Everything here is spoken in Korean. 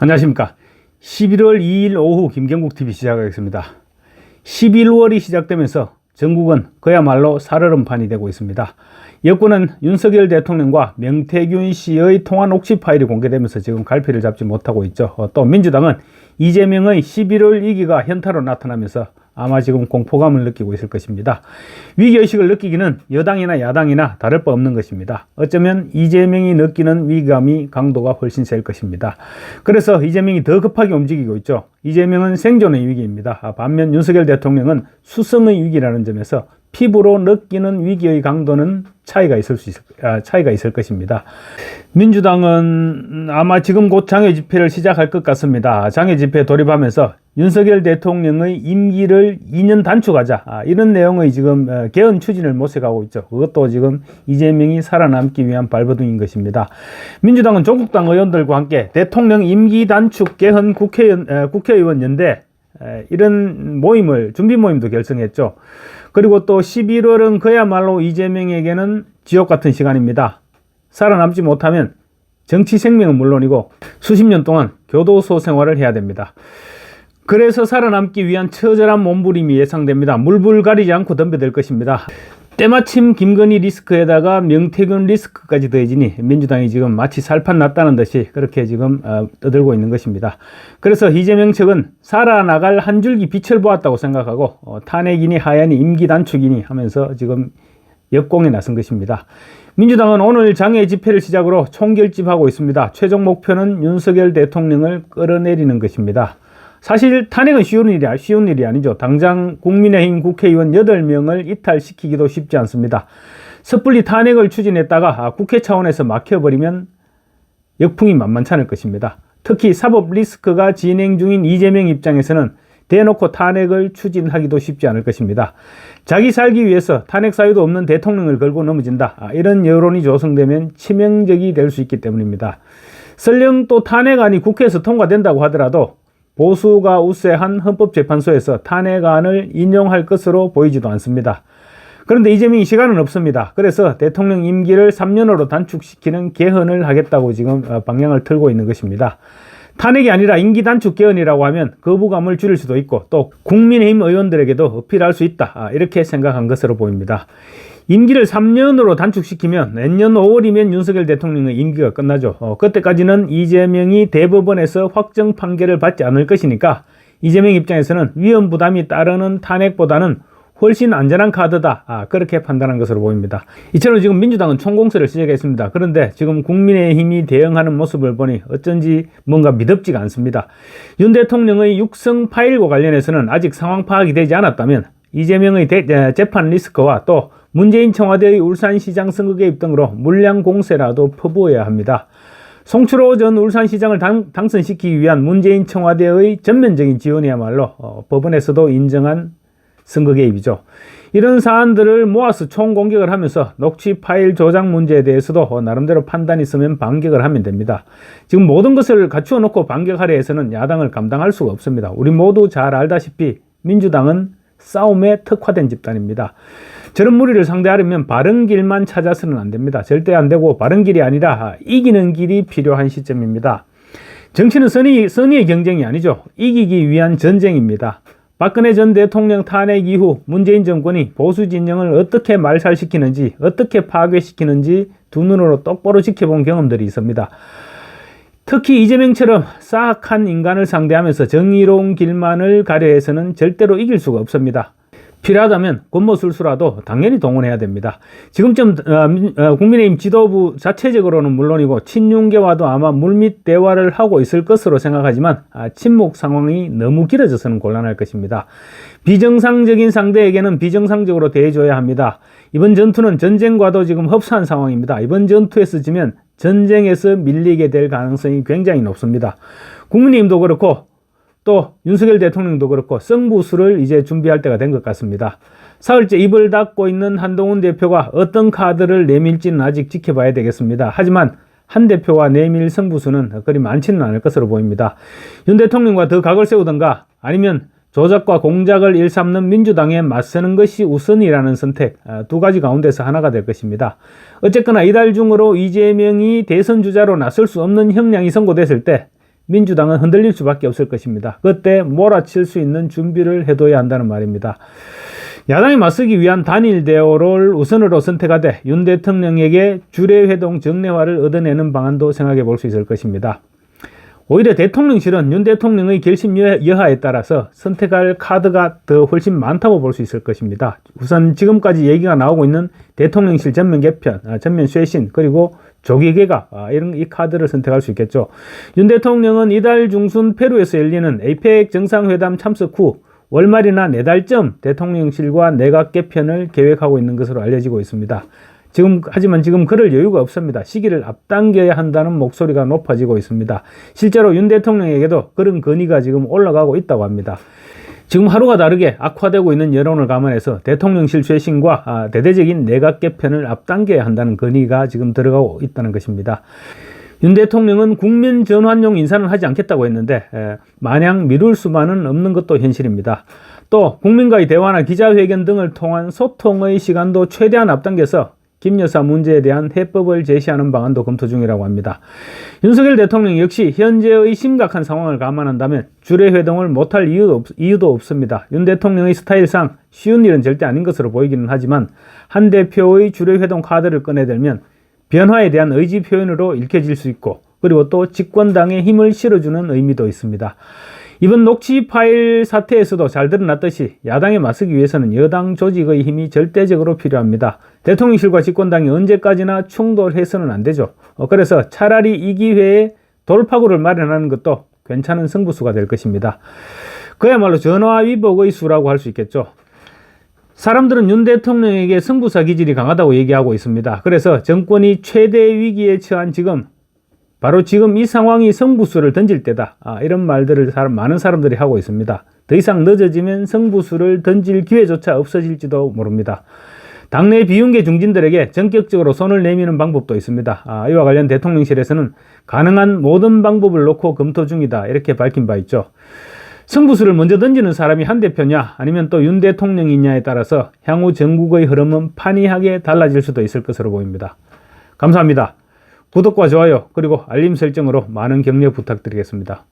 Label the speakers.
Speaker 1: 안녕하십니까. 11월 2일 오후 김경국TV 시작하겠습니다. 11월이 시작되면서 전국은 그야말로 살얼음판이 되고 있습니다. 여권은 윤석열 대통령과 명태균 씨의 통화 녹취 파일이 공개되면서 지금 갈피를 잡지 못하고 있죠. 또 민주당은 이재명의 11월 위기가 현타로 나타나면서 아마 지금 공포감을 느끼고 있을 것입니다. 위기의식을 느끼기는 여당이나 야당이나 다를 바 없는 것입니다. 어쩌면 이재명이 느끼는 위기감이 강도가 훨씬 셀 것입니다. 그래서 이재명이 더 급하게 움직이고 있죠. 이재명은 생존의 위기입니다. 반면 윤석열 대통령은 수성의 위기라는 점에서 피부로 느끼는 위기의 강도는 차이가 있을 것입니다. 민주당은 아마 지금 곧 장외 집회를 시작할 것 같습니다. 장외 집회에 돌입하면서 윤석열 대통령의 임기를 2년 단축하자, 이런 내용의 지금 개헌 추진을 모색하고 있죠. 그것도 지금 이재명이 살아남기 위한 발버둥인 것입니다. 민주당은 조국당 의원들과 함께 대통령 임기 단축 개헌 국회의원 연대, 이런 준비 모임도 결성했죠. 그리고 또 11월은 그야말로 이재명에게는 지옥 같은 시간입니다. 살아남지 못하면 정치 생명은 물론이고 수십 년 동안 교도소 생활을 해야 됩니다. 그래서 살아남기 위한 처절한 몸부림이 예상됩니다. 물불 가리지 않고 덤벼들 것입니다. 때마침 김건희 리스크에다가 명태균 리스크까지 더해지니 민주당이 지금 마치 살판 났다는 듯이 그렇게 지금 떠들고 있는 것입니다. 그래서 이재명 측은 살아나갈 한 줄기 빛을 보았다고 생각하고 탄핵이니 하야니 임기 단축이니 하면서 지금 역공에 나선 것입니다. 민주당은 오늘 장외 집회를 시작으로 총결집하고 있습니다. 최종 목표는 윤석열 대통령을 끌어내리는 것입니다. 사실 탄핵은 쉬운 일이 아니죠. 당장 국민의힘 국회의원 8명을 이탈시키기도 쉽지 않습니다. 섣불리 탄핵을 추진했다가 국회 차원에서 막혀버리면 역풍이 만만치 않을 것입니다. 특히 사법 리스크가 진행 중인 이재명 입장에서는 대놓고 탄핵을 추진하기도 쉽지 않을 것입니다. 자기 살기 위해서 탄핵 사유도 없는 대통령을 걸고 넘어진다, 이런 여론이 조성되면 치명적이 될 수 있기 때문입니다. 설령 또 탄핵안이 국회에서 통과된다고 하더라도 보수가 우세한 헌법재판소에서 탄핵안을 인용할 것으로 보이지도 않습니다. 그런데 이재명이 시간은 없습니다. 그래서 대통령 임기를 3년으로 단축시키는 개헌을 하겠다고 지금 방향을 틀고 있는 것입니다. 탄핵이 아니라 임기 단축 개헌이라고 하면 거부감을 줄일 수도 있고 또 국민의힘 의원들에게도 어필할 수 있다, 이렇게 생각한 것으로 보입니다. 임기를 3년으로 단축시키면 내년 5월이면 윤석열 대통령의 임기가 끝나죠. 그때까지는 이재명이 대법원에서 확정 판결을 받지 않을 것이니까 이재명 입장에서는 위험 부담이 따르는 탄핵보다는 훨씬 안전한 카드다, 그렇게 판단한 것으로 보입니다. 이처럼 지금 민주당은 총공세를 시작했습니다. 그런데 지금 국민의힘이 대응하는 모습을 보니 어쩐지 뭔가 미덥지가 않습니다. 윤 대통령의 육성 파일과 관련해서는 아직 상황 파악이 되지 않았다면 이재명의 재판 리스크와 또 문재인 청와대의 울산시장 선거 개입 등으로 물량 공세라도 퍼부어야 합니다. 송철호 전 울산시장을 당선시키기 위한 문재인 청와대의 전면적인 지원이야말로 법원에서도 인정한 선거 개입이죠. 이런 사안들을 모아서 총공격을 하면서 녹취 파일 조작 문제에 대해서도 나름대로 판단이 있으면 반격을 하면 됩니다. 지금 모든 것을 갖추어 놓고 반격하려 해서는 야당을 감당할 수가 없습니다. 우리 모두 잘 알다시피 민주당은 싸움에 특화된 집단입니다. 저런 무리를 상대하려면 바른 길만 찾아서는 안 됩니다. 절대 안 되고 바른 길이 아니라 이기는 길이 필요한 시점입니다. 정치는 선의의 경쟁이 아니죠. 이기기 위한 전쟁입니다. 박근혜 전 대통령 탄핵 이후 문재인 정권이 보수 진영을 어떻게 말살시키는지, 어떻게 파괴시키는지 두 눈으로 똑바로 지켜본 경험들이 있습니다. 특히 이재명처럼 사악한 인간을 상대하면서 정의로운 길만을 가려 해서는 절대로 이길 수가 없습니다. 필요하다면 권모술수라도 당연히 동원해야 됩니다. 지금쯤 국민의힘 지도부 자체적으로는 물론이고 친윤계와도 아마 물밑 대화를 하고 있을 것으로 생각하지만 침묵 상황이 너무 길어져서는 곤란할 것입니다. 비정상적인 상대에게는 비정상적으로 대해줘야 합니다. 이번 전투는 전쟁과도 지금 흡사한 상황입니다. 이번 전투에서 지면 전쟁에서 밀리게 될 가능성이 굉장히 높습니다. 국민의힘도 그렇고 또 윤석열 대통령도 그렇고 승부수를 이제 준비할 때가 된 것 같습니다. 사흘째 입을 닫고 있는 한동훈 대표가 어떤 카드를 내밀지는 아직 지켜봐야 되겠습니다. 하지만 한 대표와 내밀 승부수는 그리 많지는 않을 것으로 보입니다. 윤 대통령과 더 각을 세우던가 아니면 조작과 공작을 일삼는 민주당에 맞서는 것이 우선이라는 선택, 두 가지 가운데서 하나가 될 것입니다. 어쨌거나 이달 중으로 이재명이 대선 주자로 나설 수 없는 형량이 선고됐을 때 민주당은 흔들릴 수밖에 없을 것입니다. 그때 몰아칠 수 있는 준비를 해둬야 한다는 말입니다. 야당이 맞서기 위한 단일 대오를 우선으로 선택하되 윤 대통령에게 주례회동 정례화를 얻어내는 방안도 생각해 볼 수 있을 것입니다. 오히려 대통령실은 윤 대통령의 결심 여하에 따라서 선택할 카드가 더 훨씬 많다고 볼 수 있을 것입니다. 우선 지금까지 얘기가 나오고 있는 대통령실 전면 개편, 전면 쇄신, 그리고 조기 개각, 이런 이 카드를 선택할 수 있겠죠. 윤 대통령은 이달 중순 페루에서 열리는 에이펙 정상회담 참석 후 월말이나 내달쯤 대통령실과 내각 개편을 계획하고 있는 것으로 알려지고 있습니다. 하지만 지금 그럴 여유가 없습니다. 시기를 앞당겨야 한다는 목소리가 높아지고 있습니다. 실제로 윤 대통령에게도 그런 건의가 지금 올라가고 있다고 합니다. 지금 하루가 다르게 악화되고 있는 여론을 감안해서 대통령실 쇄신과 대대적인 내각 개편을 앞당겨야 한다는 건의가 지금 들어가고 있다는 것입니다. 윤 대통령은 국면 전환용 인사는 하지 않겠다고 했는데 마냥 미룰 수만은 없는 것도 현실입니다. 또 국민과의 대화나 기자회견 등을 통한 소통의 시간도 최대한 앞당겨서 김 여사 문제에 대한 해법을 제시하는 방안도 검토 중이라고 합니다. 윤석열 대통령 역시 현재의 심각한 상황을 감안한다면 주례회동을 못할 이유도 없습니다. 윤 대통령의 스타일상 쉬운 일은 절대 아닌 것으로 보이기는 하지만 한 대표의 주례회동 카드를 꺼내들면 변화에 대한 의지 표현으로 읽혀질 수 있고, 그리고 또 집권당에 힘을 실어주는 의미도 있습니다. 이번 녹취 파일 사태에서도 잘 드러났듯이 야당에 맞서기 위해서는 여당 조직의 힘이 절대적으로 필요합니다. 대통령실과 집권당이 언제까지나 충돌해서는 안 되죠. 그래서 차라리 이 기회에 돌파구를 마련하는 것도 괜찮은 승부수가 될 것입니다. 그야말로 전화위복의 수라고 할 수 있겠죠. 사람들은 윤 대통령에게 승부사 기질이 강하다고 얘기하고 있습니다. 그래서 정권이 최대 위기에 처한 지금, 바로 지금 이 상황이 승부수를 던질 때다, 이런 말들을 많은 사람들이 하고 있습니다. 더 이상 늦어지면 승부수를 던질 기회조차 없어질지도 모릅니다. 당내 비윤계 중진들에게 전격적으로 손을 내미는 방법도 있습니다. 이와 관련 대통령실에서는 가능한 모든 방법을 놓고 검토 중이다, 이렇게 밝힌 바 있죠. 승부수를 먼저 던지는 사람이 한 대표냐 아니면 또 윤 대통령이냐에 따라서 향후 전국의 흐름은 판이하게 달라질 수도 있을 것으로 보입니다. 감사합니다. 구독과 좋아요 그리고 알림 설정으로 많은 격려 부탁드리겠습니다.